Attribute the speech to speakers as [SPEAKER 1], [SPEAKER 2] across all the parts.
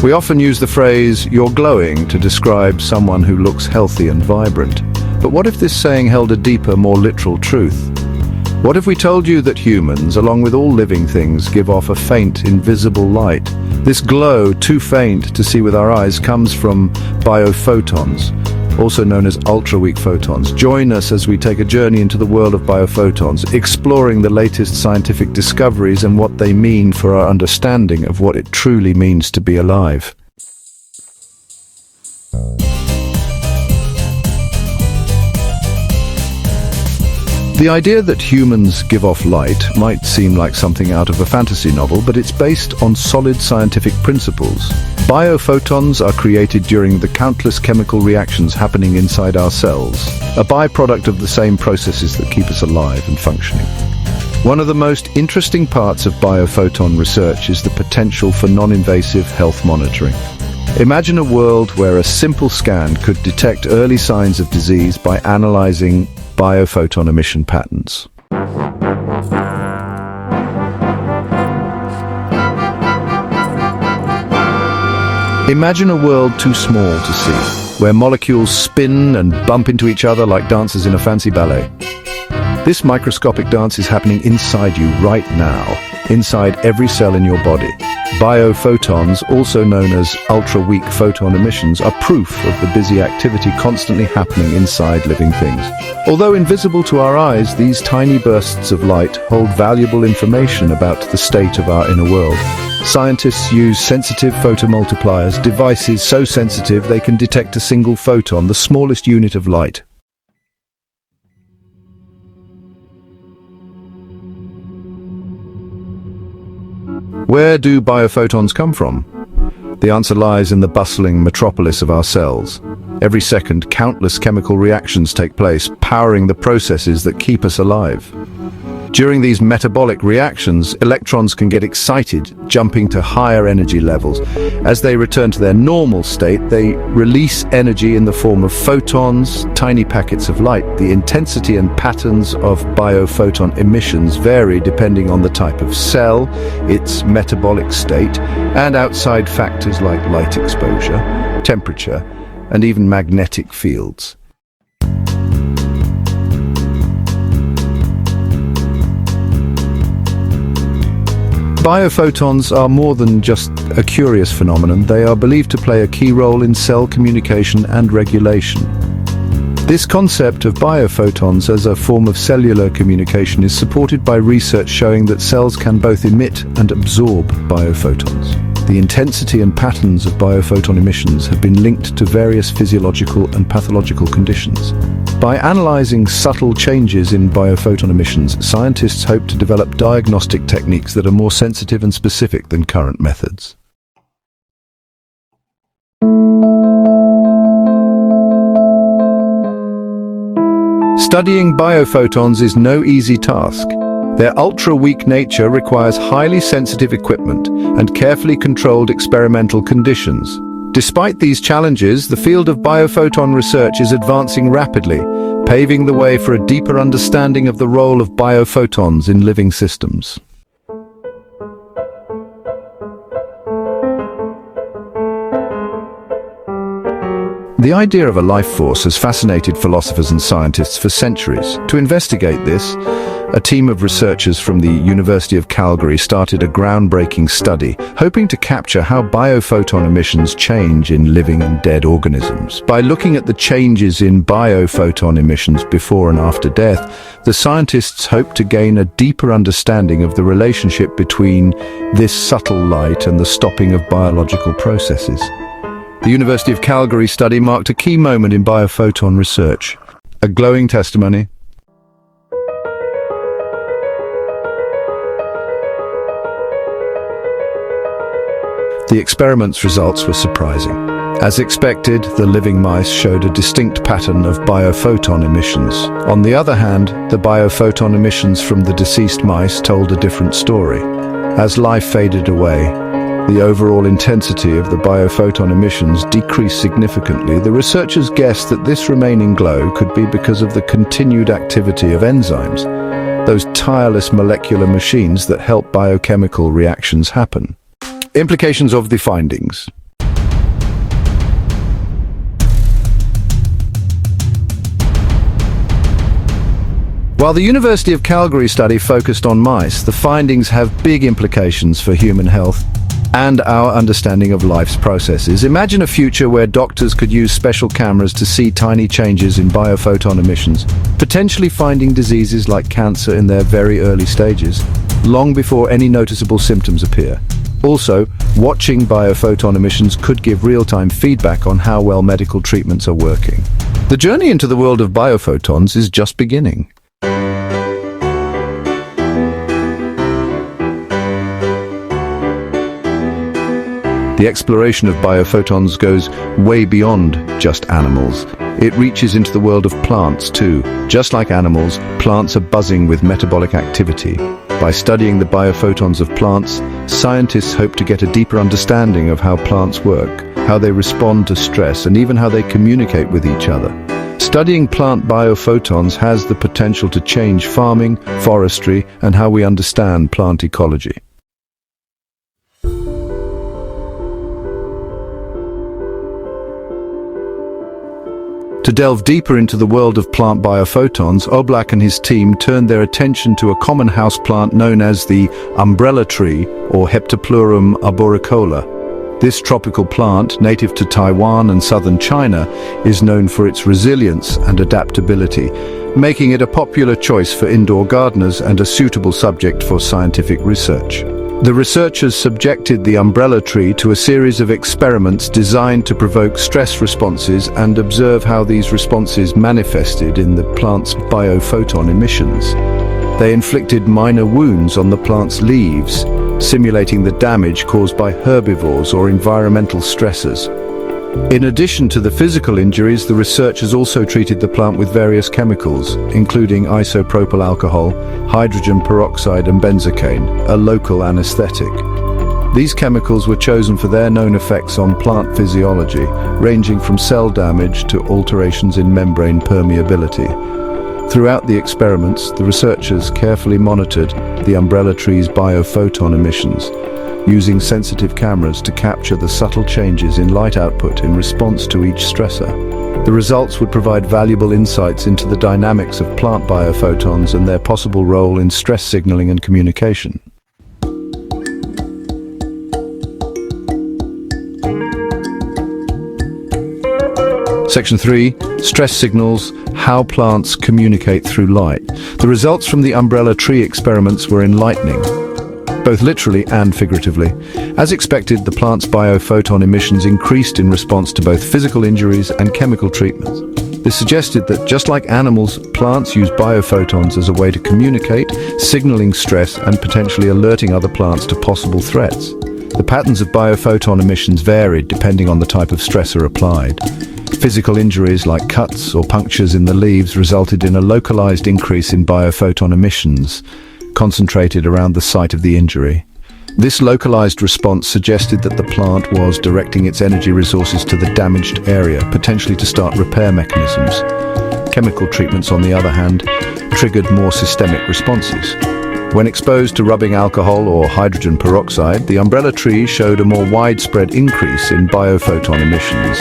[SPEAKER 1] We often use the phrase, "you're glowing," to describe someone who looks healthy and vibrant. But what if this saying held a deeper, more literal truth? What if we told you that humans, along with all living things, give off a faint, invisible light? This glow, too faint to see with our eyes, comes from biophotons, also known as ultra-weak photons. Join us as we take a journey into the world of biophotons, exploring the latest scientific discoveries and what they mean for our understanding of what it truly means to be alive. The idea that humans give off light might seem like something out of a fantasy novel, but it's based on solid scientific principles. Biophotons are created during the countless chemical reactions happening inside our cells, a byproduct of the same processes that keep us alive and functioning. One of the most interesting parts of biophoton research is the potential for non-invasive health monitoring. Imagine a world where a simple scan could detect early signs of disease by analyzing biophoton emission patterns. Imagine a world too small to see, where molecules spin and bump into each other like dancers in a fancy ballet. This microscopic dance is happening inside you right now, inside every cell in your body. Biophotons, also known as ultra-weak photon emissions, are proof of the busy activity constantly happening inside living things. Although invisible to our eyes, these tiny bursts of light hold valuable information about the state of our inner world. Scientists use sensitive photomultipliers, devices so sensitive they can detect a single photon, the smallest unit of light. Where do biophotons come from? The answer lies in the bustling metropolis of our cells. Every second, countless chemical reactions take place, powering the processes that keep us alive. During these metabolic reactions, electrons can get excited, jumping to higher energy levels. As they return to their normal state, they release energy in the form of photons, tiny packets of light. The intensity and patterns of biophoton emissions vary depending on the type of cell, its metabolic state, and outside factors like light exposure, temperature, and even magnetic fields. Biophotons are more than just a curious phenomenon. They are believed to play a key role in cell communication and regulation. This concept of biophotons as a form of cellular communication is supported by research showing that cells can both emit and absorb biophotons. The intensity and patterns of biophoton emissions have been linked to various physiological and pathological conditions. By analyzing subtle changes in biophoton emissions, scientists hope to develop diagnostic techniques that are more sensitive and specific than current methods. Studying biophotons is no easy task. Their ultra-weak nature requires highly sensitive equipment and carefully controlled experimental conditions. Despite these challenges, the field of biophoton research is advancing rapidly, paving the way for a deeper understanding of the role of biophotons in living systems. The idea of a life force has fascinated philosophers and scientists for centuries. To investigate this, a team of researchers from the University of Calgary started a groundbreaking study, hoping to capture how biophoton emissions change in living and dead organisms. By looking at the changes in biophoton emissions before and after death, the scientists hope to gain a deeper understanding of the relationship between this subtle light and the stopping of biological processes. The University of Calgary study marked a key moment in biophoton research, a glowing testimony. The experiment's results were surprising. As expected, the living mice showed a distinct pattern of biophoton emissions. On the other hand, the biophoton emissions from the deceased mice told a different story. As life faded away, the overall intensity of the biophoton emissions decreased significantly. The researchers guessed that this remaining glow could be because of the continued activity of enzymes, those tireless molecular machines that help biochemical reactions happen. Implications of the findings. While the University of Calgary study focused on mice, the findings have big implications for human health and our understanding of life's processes. Imagine a future where doctors could use special cameras to see tiny changes in biophoton emissions, potentially finding diseases like cancer in their very early stages, long before any noticeable symptoms appear. Also, watching biophoton emissions could give real-time feedback on how well medical treatments are working. The journey into the world of biophotons is just beginning. The exploration of biophotons goes way beyond just animals. It reaches into the world of plants too. Just like animals, plants are buzzing with metabolic activity. By studying the biophotons of plants, scientists hope to get a deeper understanding of how plants work, how they respond to stress, and even how they communicate with each other. Studying plant biophotons has the potential to change farming, forestry, and how we understand plant ecology. To delve deeper into the world of plant biophotons, Oblak and his team turned their attention to a common houseplant known as the umbrella tree, or Heptaplurum arboricola. This tropical plant, native to Taiwan and southern China, is known for its resilience and adaptability, making it a popular choice for indoor gardeners and a suitable subject for scientific research. The researchers subjected the umbrella tree to a series of experiments designed to provoke stress responses and observe how these responses manifested in the plant's biophoton emissions. They inflicted minor wounds on the plant's leaves, simulating the damage caused by herbivores or environmental stressors. In addition to the physical injuries, the researchers also treated the plant with various chemicals, including isopropyl alcohol, hydrogen peroxide and benzocaine, a local anesthetic. These chemicals were chosen for their known effects on plant physiology, ranging from cell damage to alterations in membrane permeability. Throughout the experiments, the researchers carefully monitored the umbrella tree's biophoton emissions, using sensitive cameras to capture the subtle changes in light output in response to each stressor. The results would provide valuable insights into the dynamics of plant biophotons and their possible role in stress signaling and communication. Section 3. Stress signals, how plants communicate through light. The results from the umbrella tree experiments were enlightening, both literally and figuratively. As expected, the plant's biophoton emissions increased in response to both physical injuries and chemical treatments. This suggested that just like animals, plants use biophotons as a way to communicate, signaling stress and potentially alerting other plants to possible threats. The patterns of biophoton emissions varied depending on the type of stressor applied. Physical injuries like cuts or punctures in the leaves resulted in a localized increase in biophoton emissions, concentrated around the site of the injury. This localized response suggested that the plant was directing its energy resources to the damaged area, potentially to start repair mechanisms. Chemical treatments, on the other hand, triggered more systemic responses. When exposed to rubbing alcohol or hydrogen peroxide, the umbrella tree showed a more widespread increase in biophoton emissions,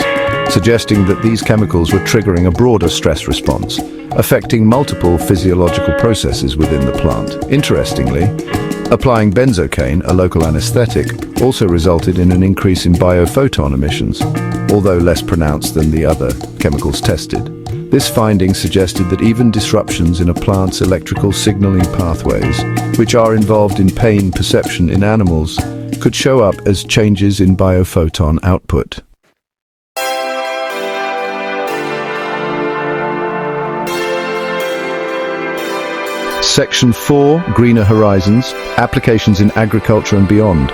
[SPEAKER 1] suggesting that these chemicals were triggering a broader stress response, affecting multiple physiological processes within the plant. Interestingly, applying benzocaine, a local anesthetic, also resulted in an increase in biophoton emissions, although less pronounced than the other chemicals tested. This finding suggested that even disruptions in a plant's electrical signaling pathways, which are involved in pain perception in animals, could show up as changes in biophoton output. Section 4, Greener Horizons, Applications in Agriculture and Beyond.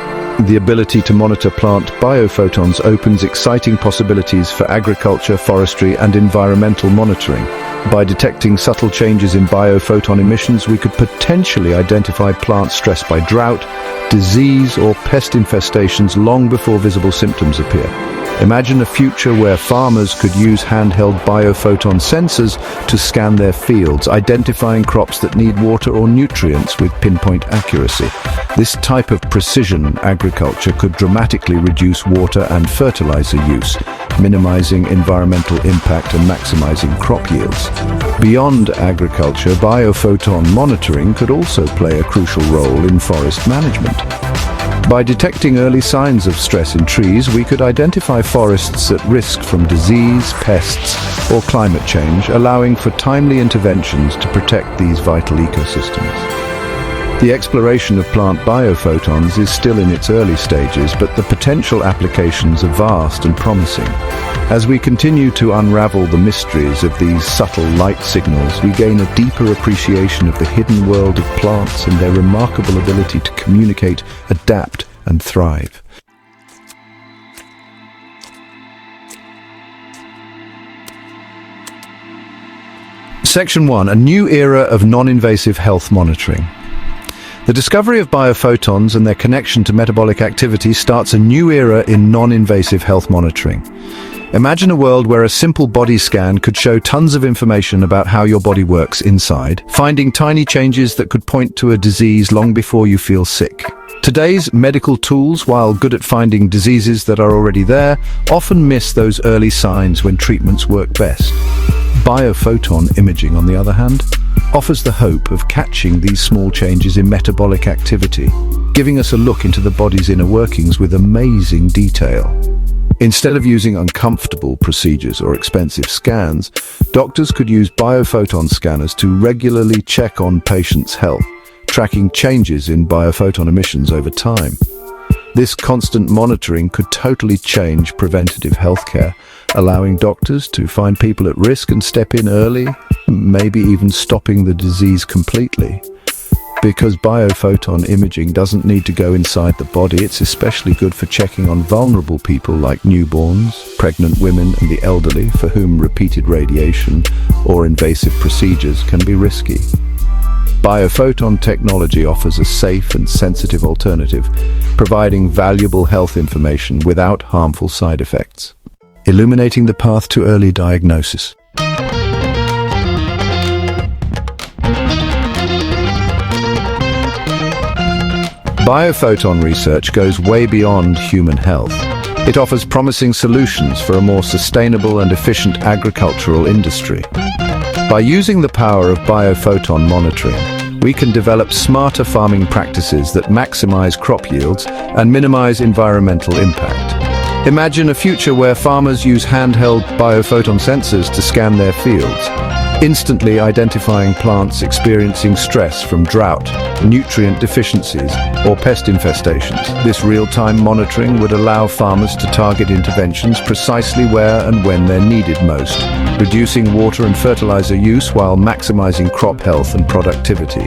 [SPEAKER 1] The ability to monitor plant biophotons opens exciting possibilities for agriculture, forestry, and environmental monitoring. By detecting subtle changes in biophoton emissions, we could potentially identify plants stressed by drought, disease, or pest infestations long before visible symptoms appear. Imagine a future where farmers could use handheld biophoton sensors to scan their fields, identifying crops that need water or nutrients with pinpoint accuracy. This type of precision agriculture could dramatically reduce water and fertilizer use, minimizing environmental impact and maximizing crop yields. Beyond agriculture, biophoton monitoring could also play a crucial role in forest management. By detecting early signs of stress in trees, we could identify forests at risk from disease, pests, or climate change, allowing for timely interventions to protect these vital ecosystems. The exploration of plant biophotons is still in its early stages, but the potential applications are vast and promising. As we continue to unravel the mysteries of these subtle light signals, we gain a deeper appreciation of the hidden world of plants and their remarkable ability to communicate, adapt, and thrive. Section 1. A new era of non-invasive health monitoring. The discovery of biophotons and their connection to metabolic activity starts a new era in non-invasive health monitoring. Imagine a world where a simple body scan could show tons of information about how your body works inside, finding tiny changes that could point to a disease long before you feel sick. Today's medical tools, while good at finding diseases that are already there, often miss those early signs when treatments work best. Biophoton imaging, on the other hand, offers the hope of catching these small changes in metabolic activity, giving us a look into the body's inner workings with amazing detail. Instead of using uncomfortable procedures or expensive scans, doctors could use biophoton scanners to regularly check on patients' health, tracking changes in biophoton emissions over time. This constant monitoring could totally change preventative healthcare, allowing doctors to find people at risk and step in early, maybe even stopping the disease completely. Because biophoton imaging doesn't need to go inside the body, it's especially good for checking on vulnerable people like newborns, pregnant women, and the elderly, for whom repeated radiation or invasive procedures can be risky. Biophoton technology offers a safe and sensitive alternative, providing valuable health information without harmful side effects. Illuminating the path to early diagnosis. Biophoton research goes way beyond human health. It offers promising solutions for a more sustainable and efficient agricultural industry. By using the power of biophoton monitoring, we can develop smarter farming practices that maximize crop yields and minimize environmental impact. Imagine a future where farmers use handheld biophoton sensors to scan their fields, instantly identifying plants experiencing stress from drought, nutrient deficiencies, or pest infestations. This real-time monitoring would allow farmers to target interventions precisely where and when they're needed most, reducing water and fertilizer use while maximizing crop health and productivity.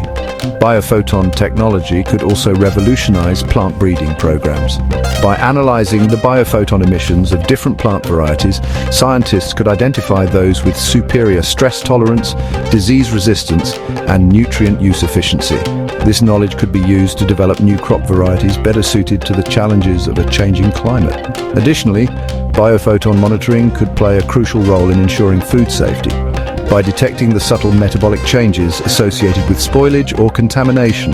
[SPEAKER 1] Biophoton technology could also revolutionize plant breeding programs. By analyzing the biophoton emissions of different plant varieties, scientists could identify those with superior stress tolerance, disease resistance, and nutrient use efficiency. This knowledge could be used to develop new crop varieties better suited to the challenges of a changing climate. Additionally, biophoton monitoring could play a crucial role in ensuring food safety. By detecting the subtle metabolic changes associated with spoilage or contamination,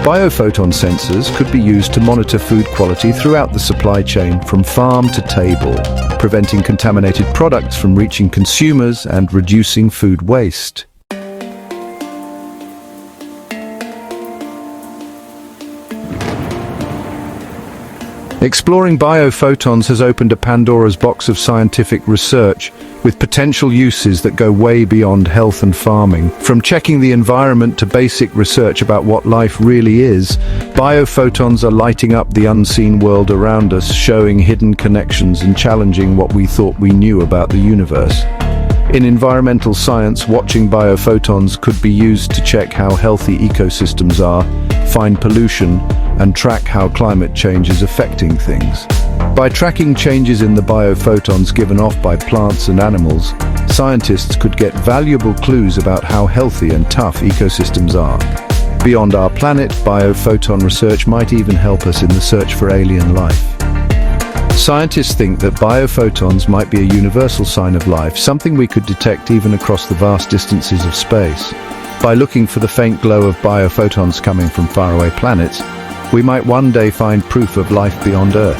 [SPEAKER 1] biophoton sensors could be used to monitor food quality throughout the supply chain from farm to table, preventing contaminated products from reaching consumers and reducing food waste. Exploring biophotons has opened a Pandora's box of scientific research, with potential uses that go way beyond health and farming. From checking the environment to basic research about what life really is, biophotons are lighting up the unseen world around us, showing hidden connections and challenging what we thought we knew about the universe. In environmental science, watching biophotons could be used to check how healthy ecosystems are, find pollution, and track how climate change is affecting things. By tracking changes in the biophotons given off by plants and animals, scientists could get valuable clues about how healthy and tough ecosystems are. Beyond our planet, biophoton research might even help us in the search for alien life. Scientists think that biophotons might be a universal sign of life, something we could detect even across the vast distances of space. By looking for the faint glow of biophotons coming from faraway planets, we might one day find proof of life beyond Earth.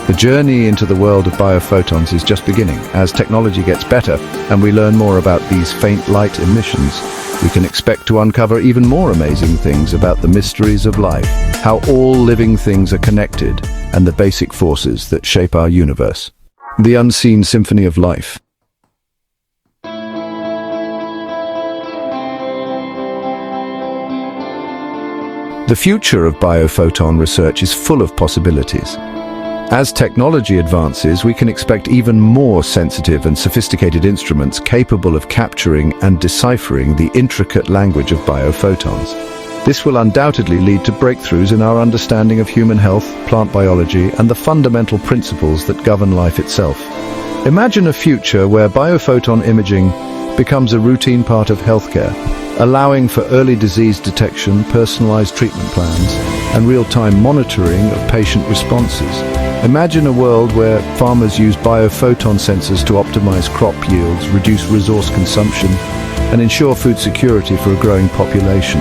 [SPEAKER 1] The journey into the world of biophotons is just beginning. As technology gets better and we learn more about these faint light emissions, we can expect to uncover even more amazing things about the mysteries of life, how all living things are connected, and the basic forces that shape our universe. The unseen symphony of life. The future of biophoton research is full of possibilities. As technology advances, we can expect even more sensitive and sophisticated instruments capable of capturing and deciphering the intricate language of biophotons. This will undoubtedly lead to breakthroughs in our understanding of human health, plant biology, and the fundamental principles that govern life itself. Imagine a future where biophoton imaging becomes a routine part of healthcare, allowing for early disease detection, personalized treatment plans, and real-time monitoring of patient responses. Imagine a world where farmers use biophoton sensors to optimize crop yields, reduce resource consumption, and ensure food security for a growing population.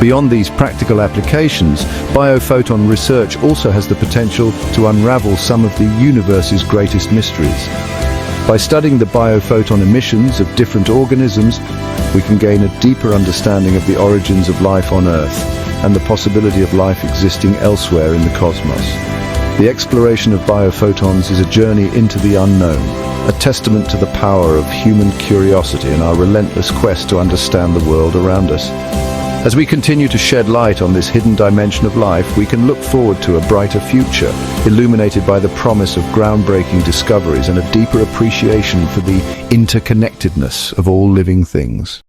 [SPEAKER 1] Beyond these practical applications, biophoton research also has the potential to unravel some of the universe's greatest mysteries. By studying the biophoton emissions of different organisms, we can gain a deeper understanding of the origins of life on Earth and the possibility of life existing elsewhere in the cosmos. The exploration of biophotons is a journey into the unknown, a testament to the power of human curiosity and our relentless quest to understand the world around us. As we continue to shed light on this hidden dimension of life, we can look forward to a brighter future, illuminated by the promise of groundbreaking discoveries and a deeper appreciation for the interconnectedness of all living things.